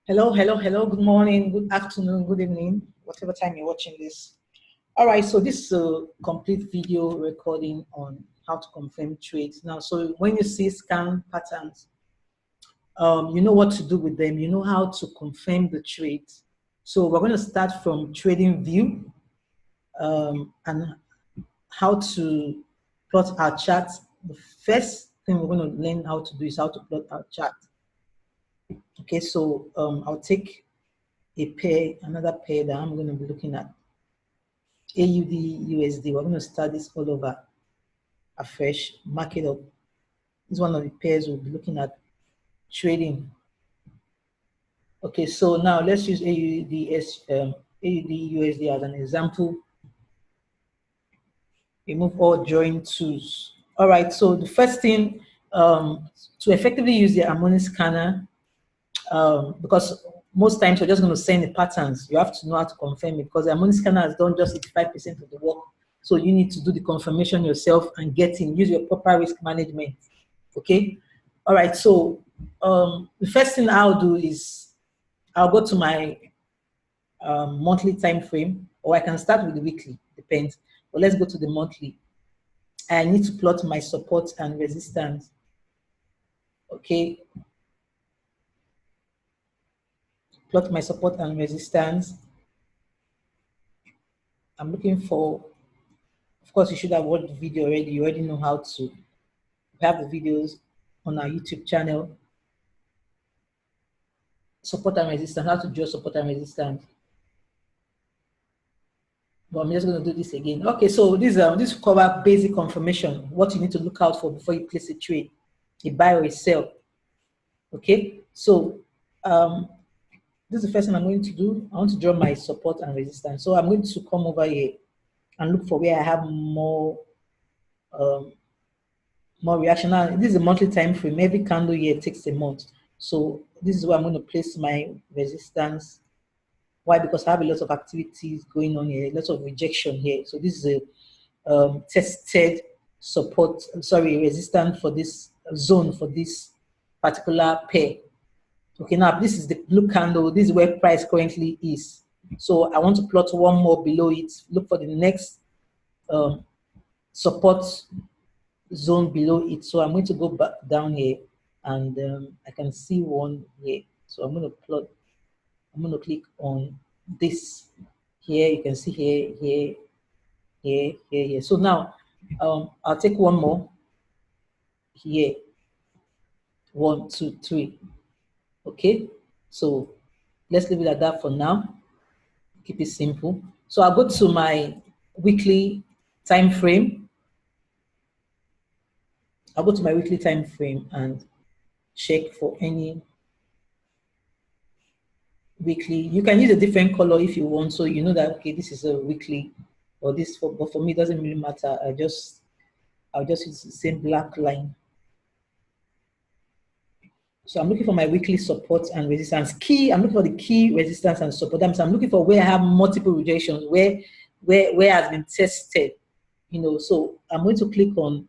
Hello, hello, hello. Good morning, good afternoon, good evening, whatever time you're watching this. All right, so this is a complete video recording on how to confirm trades. Now, so when you see scan patterns, you know what to do with them. You know how to confirm the trades. So we're going to start from trading view and how to plot our chart. The first thing we're going to learn how to do is how to plot our chart. Okay, so I'll take a pair, another pair that I'm going to be looking at. AUD, USD. We're going to start this all over afresh. Mark it up. This is one of the pairs we'll be looking at trading. Okay, so now let's use AUD, USD as an example. Remove all drawing tools. All right, so the first thing to effectively use the harmonic scanner, because most times you're just going to send the patterns. You have to know how to confirm it because the harmonic scanner has done just 85% of the work. So you need to do the confirmation yourself and get in, use your proper risk management. Okay. All right. So the first thing I'll do is I'll go to my monthly time frame, or I can start with the weekly, depends. But let's go to the monthly. I need to plot my support and resistance. Okay. Plot my support and resistance. I'm looking for, of course, you should have watched the video already. You already know how to have the videos on our YouTube channel. Support and resistance, how to draw support and resistance. But I'm just going to do this again. Okay, so this will cover basic confirmation, what you need to look out for before you place a trade, a buy or a sell. Okay, so this is the first thing I'm going to do. I want to draw my support and resistance. So I'm going to come over here and look for where I have more reaction. Now, this is a monthly time frame. Every candle here takes a month. So this is where I'm going to place my resistance. Why? Because I have a lot of activities going on here, a lot of rejection here. So this is a tested support, resistance for this zone, for this particular pair. Okay, now this is the blue candle. This is where price currently is. So I want to plot one more below it. Look for the next support zone below it. So I'm going to go back down here, and I can see one here. So I'm going to plot. I'm going to click on this here. You can see here. So now I'll take one more here. 1, 2, 3. Okay, so let's leave it at that for now. Keep it simple. So I'll go to my weekly time frame. I'll go to my weekly time frame and check for any weekly. You can use a different color if you want, so you know that okay, this is a weekly, or this but for me it doesn't really matter. I'll just use the same black line. So I'm looking for my weekly support and resistance. I'm looking for the key resistance and support. I'm looking for where I have multiple rejections, where has been tested. So I'm going to click on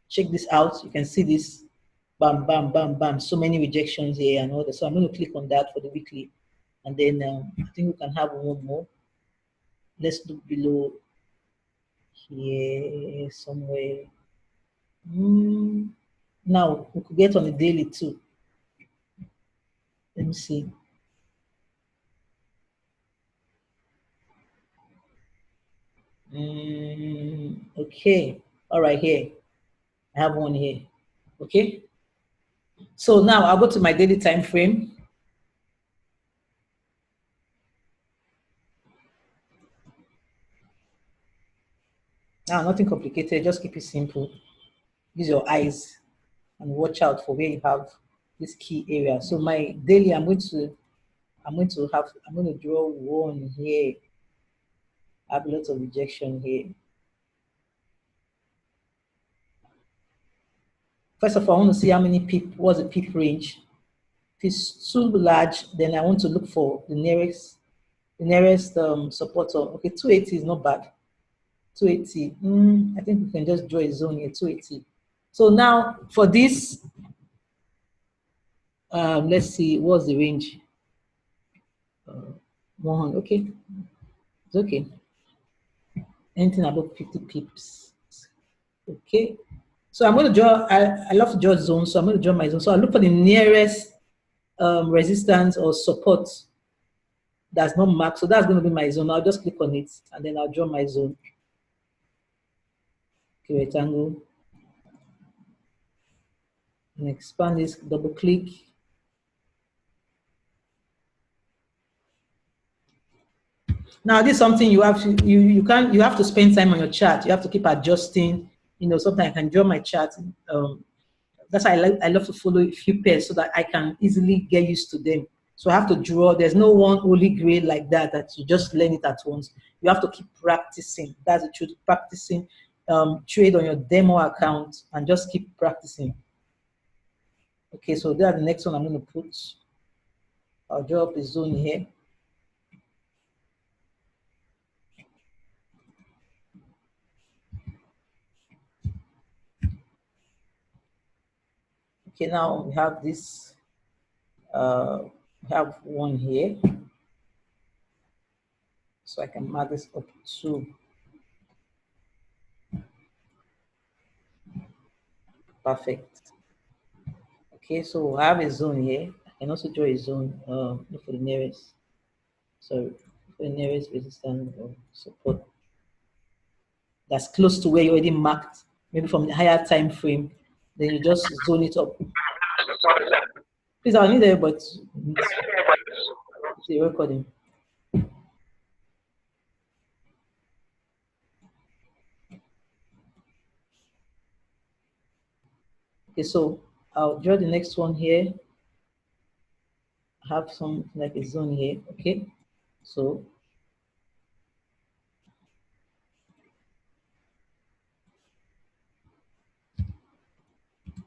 check this out. You can see this, bam, bam, bam, bam. So many rejections here and all that. So I'm going to click on that for the weekly, and then I think we can have one more. Let's look below here somewhere. Now we could get on the daily too. Let me see. Okay. All right, here. I have one here. Okay. So now I'll go to my daily time frame. Now, nothing complicated. Just keep it simple. Use your eyes and watch out for where you have this key area. So my daily, I'm going to draw one here. I have lots of rejection here. First of all, I want to see how many pip, what's the pip range. If it's too large, then I want to look for the nearest supporter. Okay, 280 is not bad. 280. I think we can just draw a zone here, 280. So now for this, Let's see, what's the range? 100, okay, it's okay. Anything above 50 pips, okay. So I'm going to draw, I love to draw zones, so I'm going to draw my zone. So I'll look for the nearest resistance or support that's not marked. So that's going to be my zone. I'll just click on it and then I'll draw my zone. Okay, rectangle. And expand this, double click. Now this is something you have to you have to spend time on your chart. You have to keep adjusting. You know, sometimes I can draw my chart. That's why I love to follow a few pairs so that I can easily get used to them. So I have to draw. There's no one holy grail like that you just learn it at once. You have to keep practicing. That's the truth. Practicing. Trade on your demo account and just keep practicing. Okay, so that's the next one I'm going to put. I'll draw up a zone here. Okay, now we have this. We have one here. So I can mark this up to. Perfect. Okay, so I have a zone here. I can also draw a zone. Look for the nearest. So for the nearest resistance or support that's close to where you already marked, maybe from the higher time frame. Then you just zone it up. Please, I need everybody to see recording. Okay, so I'll draw the next one here. I have some like a zone here. Okay, so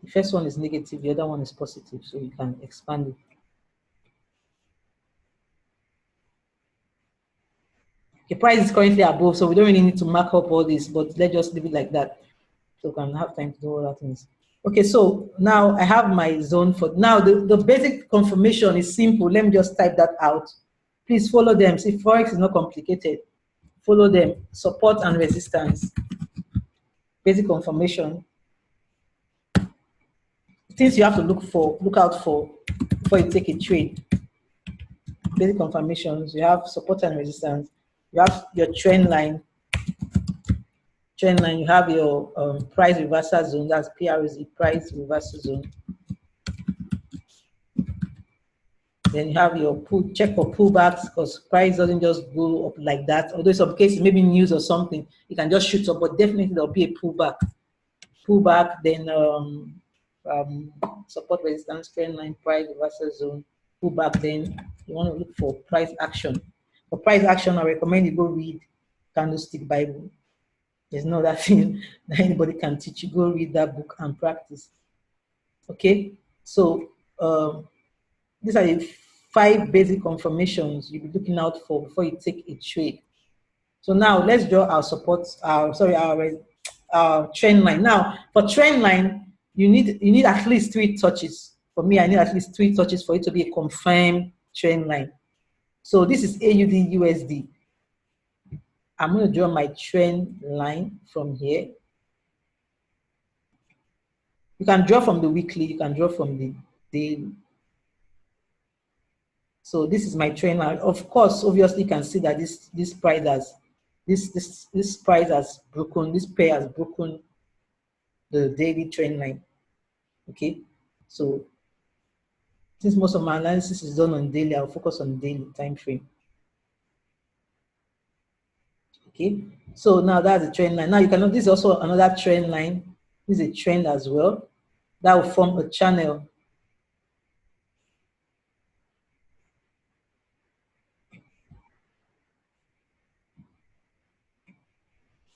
the first one is negative, the other one is positive, so you can expand it. The price is currently above, so we don't really need to mark up all this, but let's just leave it like that. So we can have time to do all that things. Okay, so now I have my zone for now. The basic confirmation is simple. Let me just type that out. Please follow them. See, Forex is not complicated. Follow them. Support and resistance. Basic confirmation. Things you have to look out for before you take a trade. Basic confirmations. You have support and resistance. You have your trend line. You have your price reversal zone. That's PRZ, price reversal zone. Then you have your check for pullbacks, because price doesn't just go up like that. Although in some cases, maybe news or something, it can just shoot up, but definitely there'll be a pullback. Then support, resistance, trend line, price reversal zone, pullback. Then you want to look for price action. For price action, I recommend you go read Candlestick Bible. There's no other thing that anybody can teach you. Go read that book and practice. Okay, so these are the 5 basic confirmations you'll be looking out for before you take a trade. So now let's draw our support, our trend line. Now for trend line, you need at least 3 touches. For me, I need at least 3 touches for it to be a confirmed trend line. So this is AUD USD. I'm going to draw my trend line from here. You can draw from the weekly, you can draw from the daily. So this is my trend line. Of course, obviously you can see that this price has this price has broken, this pair has broken the daily trend line. Okay, so since most of my analysis is done on daily, I'll focus on daily time frame. Okay, so now that's the trend line. Now you can know this is also another trend line. This is a trend as well. That will form a channel.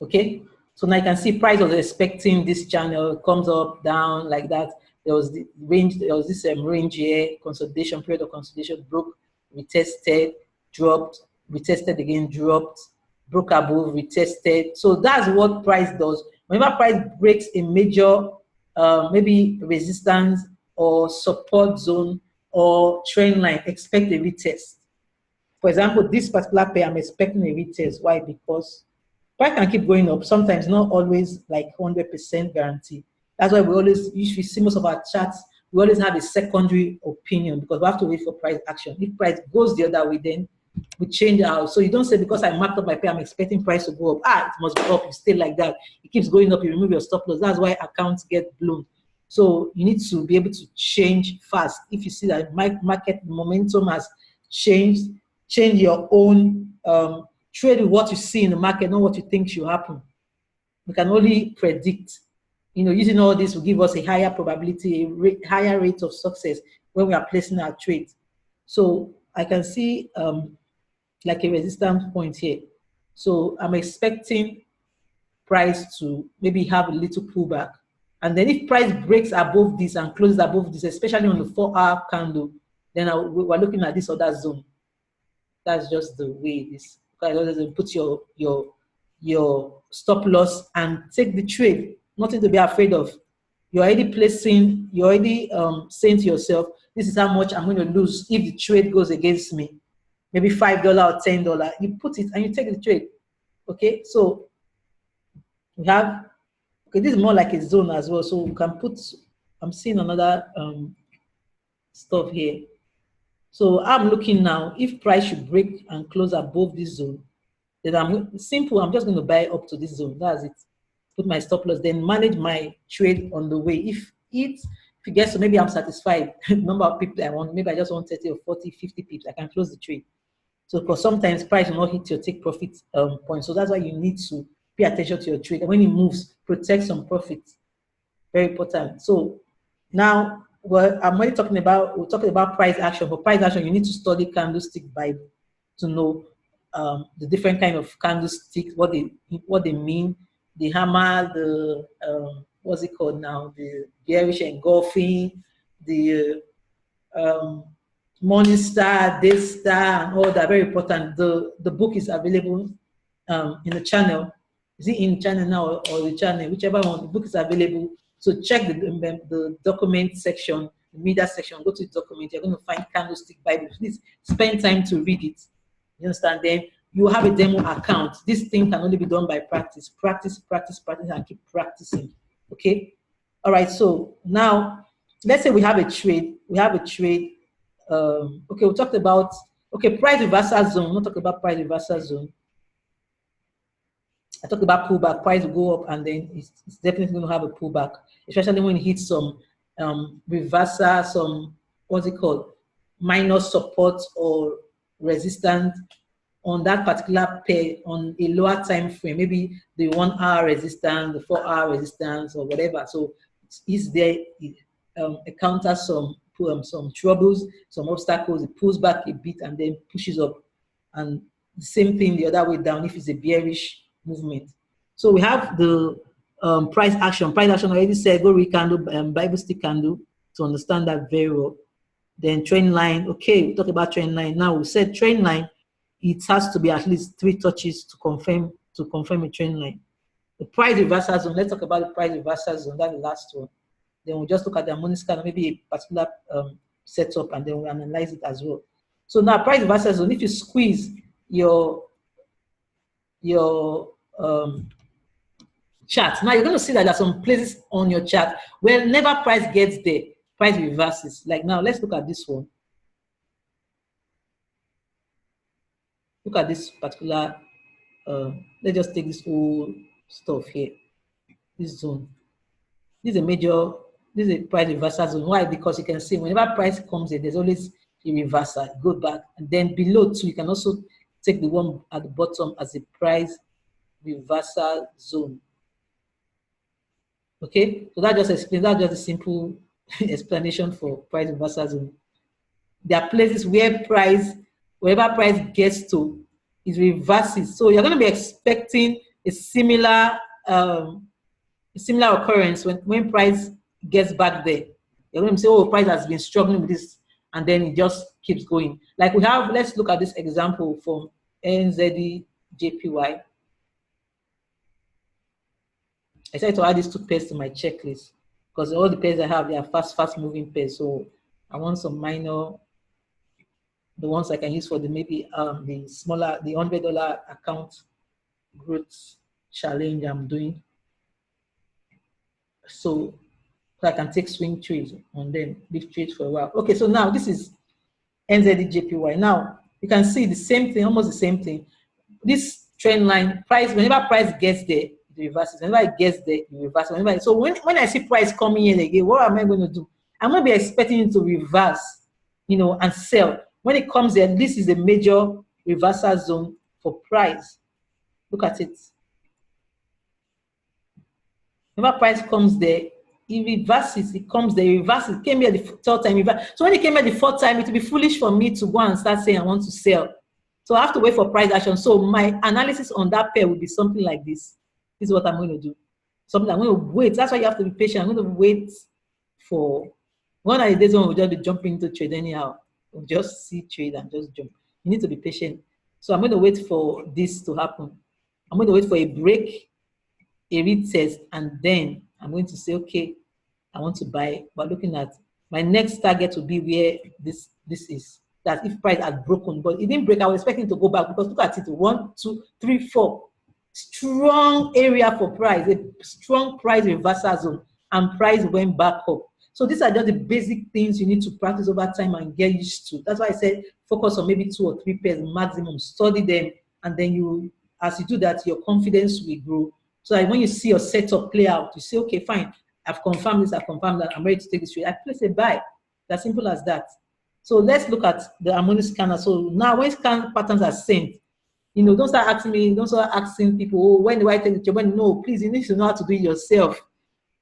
Okay, so now you can see price was expecting this channel, comes up, down like that. There was the range, there was this range here, consolidation, period of consolidation, broke, retested, dropped, retested again, dropped, broke above, retested. So that's what price does. Whenever price breaks a major maybe resistance or support zone, or trend line, expect a retest. For example, this particular pair, I'm expecting a retest. Why? Because price can keep going up. Sometimes not always like 100% guarantee. That's why we always, usually see most of our charts, we always have a secondary opinion because we have to wait for price action. If price goes the other way, then we change out. So you don't say because I marked up my pair, I'm expecting price to go up. It must go up. You stay like that. It keeps going up. You remove your stop loss. That's why accounts get blown. So you need to be able to change fast. If you see that market momentum has changed, change your own trade with what you see in the market, not what you think should happen. We can only predict. Using all this will give us a higher probability, higher rate of success when we are placing our trades. So I can see like a resistance point here. So I'm expecting price to maybe have a little pullback. And then if price breaks above this and closes above this, especially on the 4-hour candle, then we're looking at this other zone. That's just the way it is. Put your stop loss and take the trade. Nothing to be afraid of. You're already saying to yourself, this is how much I'm going to lose if the trade goes against me. Maybe $5 or $10. You put it and you take the trade. Okay, so we have, this is more like a zone as well. So we can put, I'm seeing another stuff here. So I'm looking now, if price should break and close above this zone, then I'm just going to buy up to this zone. That's it. Put my stop loss, then manage my trade on the way. If it gets to, maybe I'm satisfied, number of people I want, maybe I just want 30 or 40, 50 pips, I can close the trade. So because sometimes price will not hit your take profit point. So that's why you need to pay attention to your trade. And when it moves, protect some profits. Very important. So now, I'm already talking about price action. For price action, you need to study Candlestick Bible to know the different kind of candlesticks, what they mean, the hammer, the what's it called now, the bearish engulfing, the morning star, day star, and all that. Very important. The book is available in the channel. Is it in channel now or the channel? Whichever one. The book is available. So check the document section, the media section. Go to the document. You're going to find Candlestick Bible. Please spend time to read it. You understand? Then you have a demo account. This thing can only be done by practice. Practice, practice, practice, and keep practicing. Okay. All right. So now, let's say we have a trade. Okay, we talked about price reversal zone. Not talk about price reversal zone. I talked about pullback. Price will go up, and then it's definitely going to have a pullback, especially when it hits some reversal, some what's it called, minor support or resistance on that particular pair on a lower time frame, maybe the 1 hour resistance, the 4 hour resistance, or whatever. So it's there. It encounters some troubles, some obstacles. It pulls back a bit and then pushes up, and the same thing the other way down if it's a bearish movement. So we have the price action. Price action, I already said, go read candle, Bible stick candle to understand that very well. Then trend line. Okay, we talked about trend line. Now we said trend line, it has to be at least 3 touches to confirm a trend line. The price reversal zone. Let's talk about the price reversal zone. That's the last one. Then we'll just look at the harmonic scan, maybe a particular setup, and then we'll analyze it as well. So now price reversal zone. If you squeeze your chart, now you're going to see that there are some places on your chart where whenever price gets there, price reverses. Like now, let's look at this one. Look at this particular, let's just take this whole stuff here, this zone. This is a price reversal zone. Why? Because you can see whenever price comes in, there's always a reversal, go back. And then below too, you can also take the one at the bottom as a price reversal zone. Okay, so that just explains, that's just a simple explanation for price reversal zone. There are places where wherever price gets to, it reverses. So you're going to be expecting a similar occurrence when price gets back there. You're going to say, oh, price has been struggling with this, and then it just keeps going. Like we have, let's look at this example from NZD-JPY. I decided to add these 2 pairs to my checklist because all the pairs I have, they are fast moving pairs. So I want some minor, the ones I can use for the maybe the smaller, the $100 account growth challenge I'm doing. So I can take swing trades on them, leave trades for a while. Okay, so now this is NZDJPY. Now you can see the same thing, almost the same thing. This trend line, price, whenever price gets there, it reverses. Whenever it gets there, it reverses. So when I see price coming in again, what am I going to do? I'm going to be expecting it to reverse, you know, and sell. When it comes there, this is a major reversal zone for price. Look at it. Whenever price comes there, it reverses, it comes there, it reverses. It came here the third time. So when it came here the fourth time, it would be foolish for me to go and start saying I want to sell. So I have to wait for price action. So my analysis on that pair will be something like this. This is what I'm going to do. Something I'm going to wait. That's why you have to be patient. I'm going to wait for one of the days when we'll just be jumping into trade anyhow. We'll just see trade and just jump. You need to be patient. So I'm going to wait for this to happen. I'm going to wait for a break, a retest, and then I'm going to say, okay, I want to buy. But looking at my next target will be where this is. That if price had broken, but it didn't break, I was expecting to go back because look at it, 1, 2, 3, 4. Strong area for price, a strong price reversal zone, and price went back up. So these are just the basic things you need to practice over time and get used to. That's why I said focus on maybe 2 or 3 pairs maximum, study them, and then you, as you do that, your confidence will grow. So that when you see your setup play out, you say, okay, fine, I've confirmed this, I've confirmed that, I'm ready to take this trade. I place a buy. That's simple as that. So let's look at the harmonic scanner. So now when scan patterns are sent, you know, don't start asking me, don't start asking people, oh, when do I take the trade? When, no, please, you need to know how to do it yourself,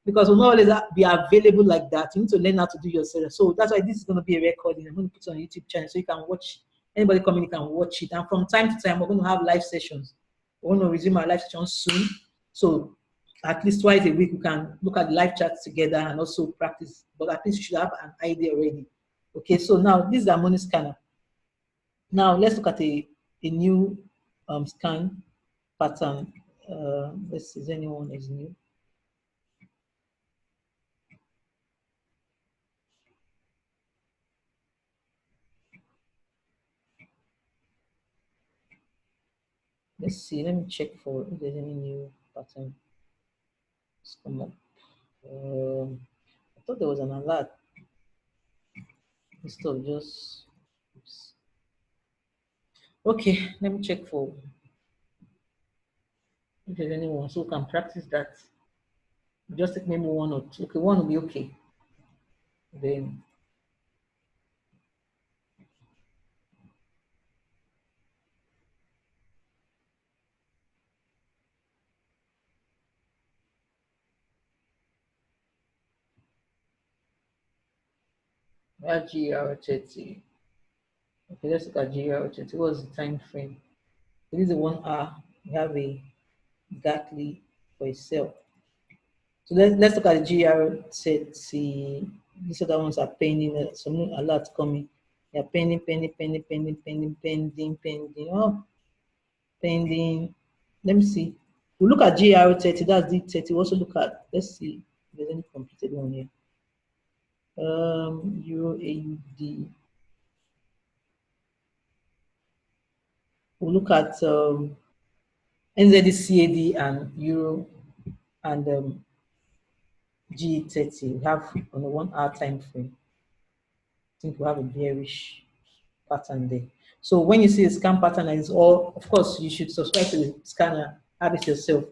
because we'll not always be available like that. You need to learn how to do it yourself. So that's why this is going to be a recording. I'm going to put it on YouTube channel so you can watch, anybody coming, you can watch it. And from time to time, we're going to have live sessions. We're going to resume our live sessions soon. So at least twice a week, we can look at live chats together and also practice. But at least you should have an idea already. Okay, so now this is the harmonic scanner. Now let's look at a new scan pattern. Let's see, is anyone is new? Let's see, let me check for if there's any new pattern. Let's come up. I thought there was an alert. Instead of just, oops. Okay, let me check for if there's anyone so we can practice that. Just take maybe 1 or 2. Okay, 1 will be okay. Then GR30. Okay, let's look at GR30. What's the time frame? So this is 1 hour. We have a Gatly for a sell. So let's look at the GR30. These other ones are pending. Some alerts coming. They are pending. Oh, pending. Let me see. We look at GR30. That's D30. We also look at. Let's see if there's any completed one here. Euro AUD. We'll look at NZD CAD and Euro and G30. We have on a 1 hour time frame. I think we have a bearish pattern there. So when you see a scan pattern, it's all, of course, you should subscribe to the scanner, have it yourself.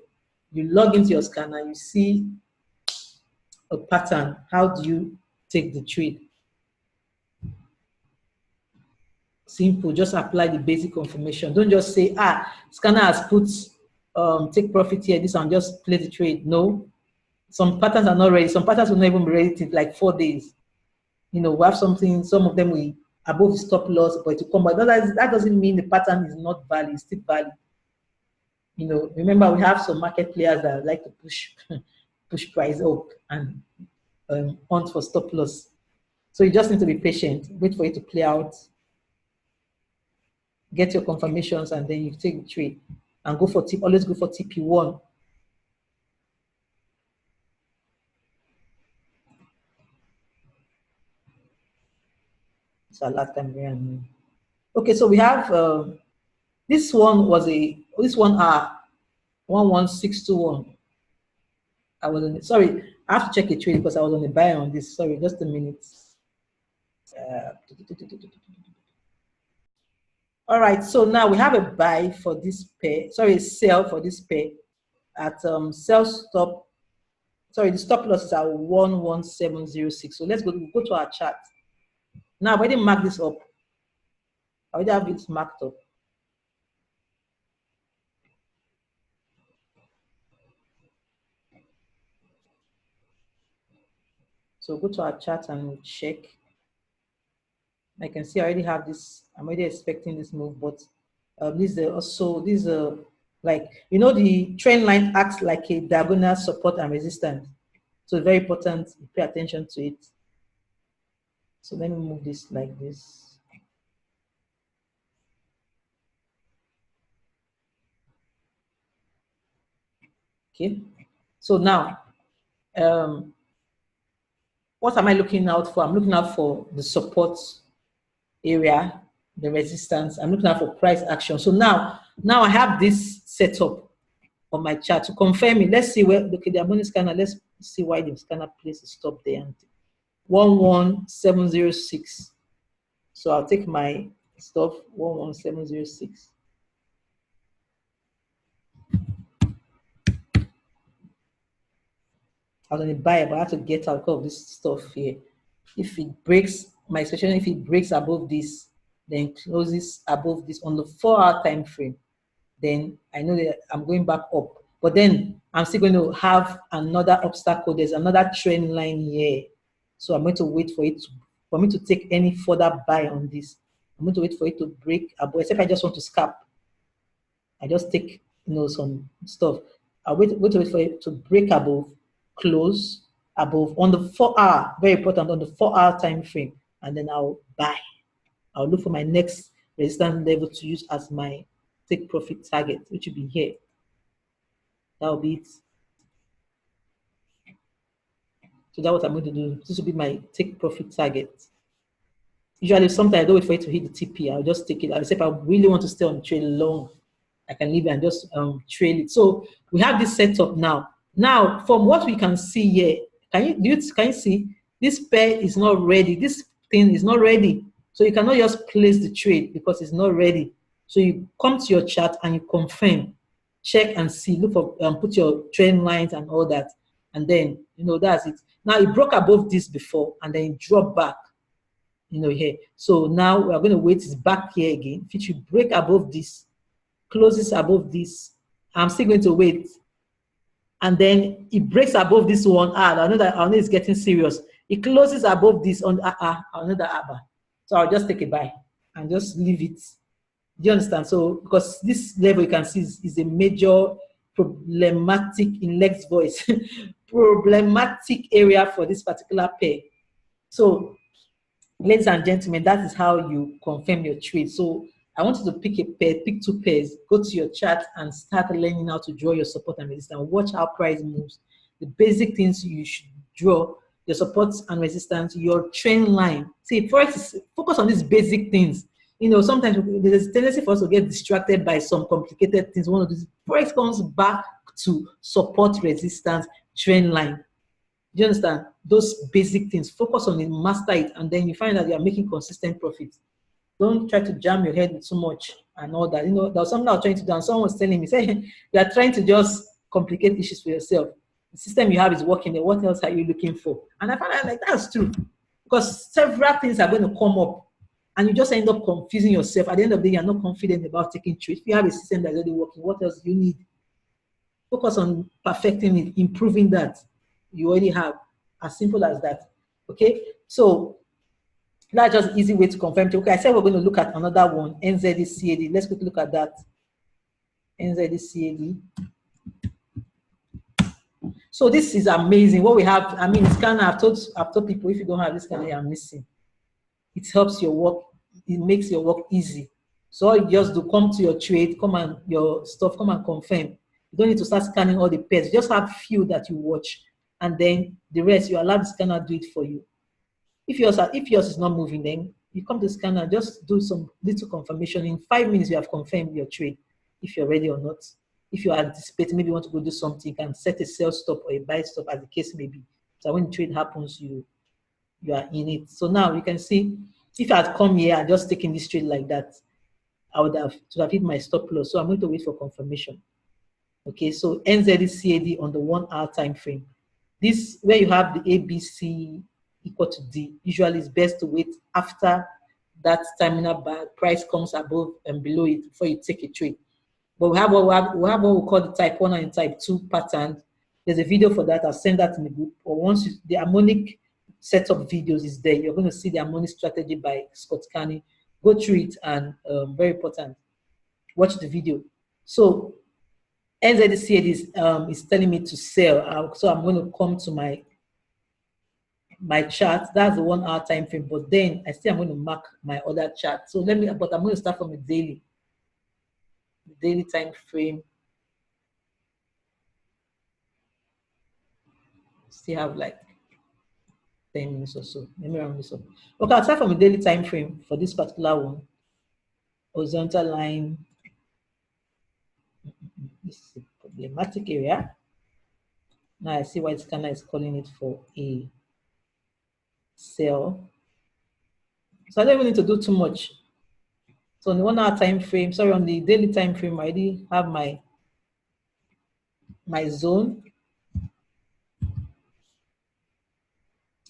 You log into your scanner, you see a pattern. How do you take the trade? Simple, just apply the basic information. Don't just say, scanner has put take profit here, this one, just play the trade. No, some patterns are not ready. Some patterns will not even be ready in like 4 days. You know, we have something, some of them we above the stop loss, but to come back. That doesn't mean the pattern is not valid, it's still valid. You know, remember we have some market players that like to push price up and hunt for stop loss. So you just need to be patient, wait for it to play out, get your confirmations, and then you take the trade and go for always go for TP1. So last time around. Okay, so we have this one was this one 11621. I was on sorry, I have to check a trade because I was on the buy on this. Sorry, just a minute. All right, so now we have a buy for this pair, sorry, a sell for this pair at sell stop. Sorry, the stop loss is at 11706. So let's go to our chart. Now I've already marked this up. I already have it marked up. So go to our chart and we'll check. I can see I already have this. I'm already expecting this move, but these are also like, you know, the trend line acts like a diagonal support and resistance. So it's very important to pay attention to it. So let me move this like this. Okay. So now, what am I looking out for? I'm looking out for the support area, the resistance. I'm looking out for price action. So now I have this set up on my chart to confirm it. Let's see where, okay, the money scanner, let's see why the scanner placed a stop there. 11706. So I'll take my stop 11706. I was going to buy it, but I have to get out of this stuff here. If it breaks, my expectation, if it breaks above this, then closes above this on the 4-hour time frame, then I know that I'm going back up. But then I'm still going to have another obstacle. There's another trend line here. So I'm going to wait for it for me to take any further buy on this. I'm going to wait for it to break above, except I just want to scalp. I just take, you know, some stuff. I'll wait for it to break above, close above on the 4-hour, very important, on the 4-hour time frame, and then I'll buy. I'll look for my next resistance level to use as my take profit target, which will be here. That will be it. So that's what I'm going to do. This will be my take profit target. Usually, sometimes I don't wait for it to hit the TP. I'll just take it. I'll say if I really want to stay on the trade long, I can leave it and just trail it. So we have this setup now. Now, from what we can see here, can you see this pair is not ready? This thing is not ready. So you cannot just place the trade because it's not ready. So you come to your chart and you confirm, check and see, look for, put your trend lines and all that. And then, you know, that's it. Now it broke above this before and then it dropped back, you know, here. So now we're going to wait, it's back here again. If it should break above this, closes above this, I'm still going to wait. And then it breaks above this one. I know it's getting serious. It closes above this on another ABA. So I'll just take a buy and just leave it. Do you understand? So because this level you can see is a major problematic, in Lex voice, problematic area for this particular pair. So ladies and gentlemen, that is how you confirm your trade. So I want you to pick a pair, pick 2 pairs, go to your chart and start learning how to draw your support and resistance. Watch how price moves. The basic things you should draw, your support and resistance, your trend line. See, first, focus on these basic things. You know, sometimes there's a tendency for us to get distracted by some complicated things. One of these, Forex comes back to support, resistance, trend line. Do you understand? Those basic things, focus on it, master it, and then you find that you are making consistent profits. Don't try to jam your head with too much and all that. You know, there was something I was trying to do, and someone was telling me, say, you are trying to just complicate issues for yourself. The system you have is working. What else are you looking for? And I found out, like, that's true. Because several things are going to come up, and you just end up confusing yourself. At the end of the day, you're not confident about taking trades. If you have a system that's already working, what else do you need? Focus on perfecting it, improving that you already have. As simple as that. Okay? So that's just easy way to confirm. Okay, I said we're going to look at another one, NZD-CAD. Let's quickly look at that. NZD-CAD. So this is amazing. What we have, I mean, scanner, I've told people, if you don't have this scanner, you're missing. It helps your work. It makes your work easy. So all you just do, come to your trade, come and your stuff, come and confirm. You don't need to start scanning all the pairs. You just have few that you watch, and then the rest, you allow the scanner do it for you. If yours is not moving, then You come to scanner, just do some little confirmation. In 5 minutes, you have confirmed your trade, if you're ready or not. If you anticipate, maybe you want to go do something, you can set a sell stop or a buy stop, as the case may be. So when the trade happens, you are in it. So now you can see, if I had come here and just taken this trade like that, I would have hit my stop loss. So I'm going to wait for confirmation. Okay, so NZD CAD on the 1 hour time frame. This, where you have the ABC equal to D, usually it's best to wait after that terminal bar price comes above and below it before you take a trade. But we have what we call the type 1 and type 2 pattern. There's a video for that. I'll send that in the group. Or once the harmonic setup videos is there, you're going to see the harmonic strategy by Scott Carney. Go through it, and very important, watch the video. So NZD is telling me to sell. So I'm going to come to my chart. That's the 1 hour time frame. But then I still am going to mark my other chart. So but I'm going to start from the daily time frame. Still have like 10 minutes or so. Let me round this up. Okay, I'll start from a daily time frame for this particular one. Horizontal line. This is a problematic area. Now I see why scanner is calling it for a sell. So I don't even need to do too much. So on the 1 hour time frame, sorry, on the daily time frame, I already have my zone.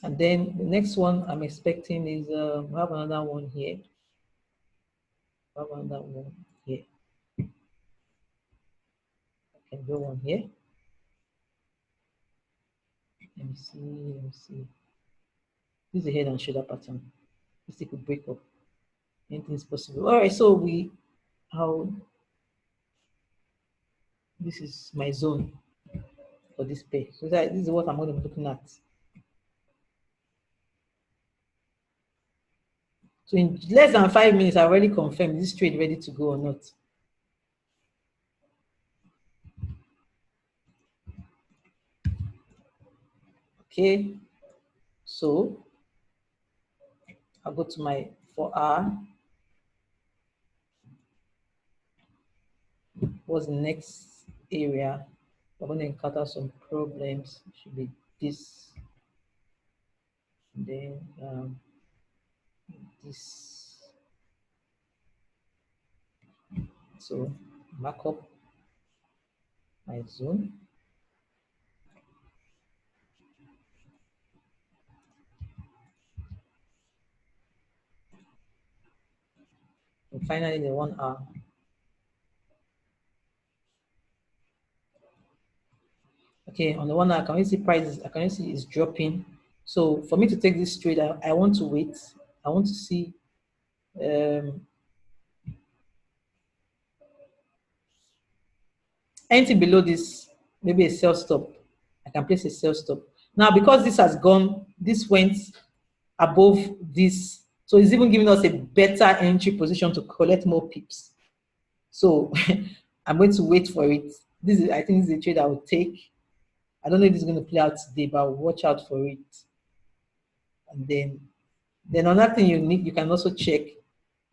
And then the next one I'm expecting is, we have another one here. We have another one here. I can go one here. Let me see. This is a head and shoulder pattern. This thing could break up. Anything is possible. All right, so this is my zone for this pair. So this is what I'm going to be looking at. So in less than 5 minutes, I already confirmed this trade ready to go or not. Okay, so I'll go to my 4 hour. What's the next area? We're going to encounter some problems. It should be this. And then this. So mark up my zone. And finally, the 1 hour. Okay, on the 1 hour, can you see prices? I can see it's dropping. So for me to take this trade, I want to wait. I want to see anything below this, maybe a sell stop. I can place a sell stop. Now, because this has gone, this went above this, so it's even giving us a better entry position to collect more pips. So I'm going to wait for it. I think this is a trade I will take. I don't know if it's going to play out today, but I'll watch out for it. And then another thing you can also check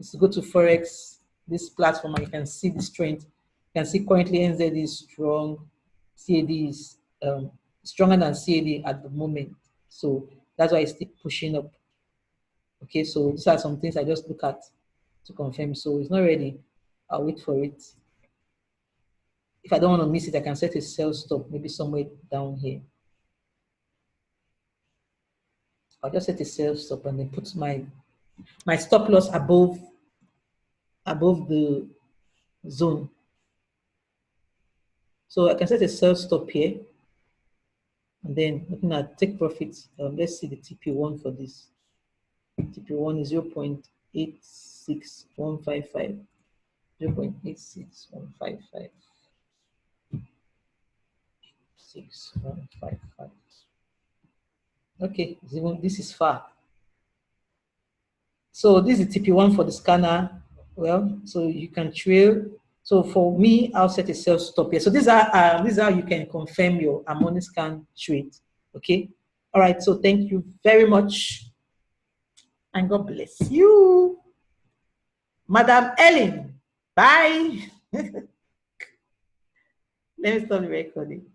is to go to Forex, this platform, and you can see the strength. You can see currently NZ is strong, CAD is stronger than CAD at the moment. So that's why it's still pushing up. Okay, so these are some things I just look at to confirm. So it's not ready. I'll wait for it. If I don't want to miss it, I can set a sell stop, maybe somewhere down here. I'll just set a sell stop and then put my stop loss above the zone. So I can set a sell stop here. And then looking at take profits, let's see the TP1 for this. TP1 is 0.86155. 0.86155. 6155. Okay, this is far. So this is TP1 for the scanner. Well, so you can trail. So for me, I'll set a sell stop here. So these are how you can confirm your harmonic scan trade. Okay. All right. So thank you very much. and God bless you. Madam Ellen, bye. Let me stop the recording.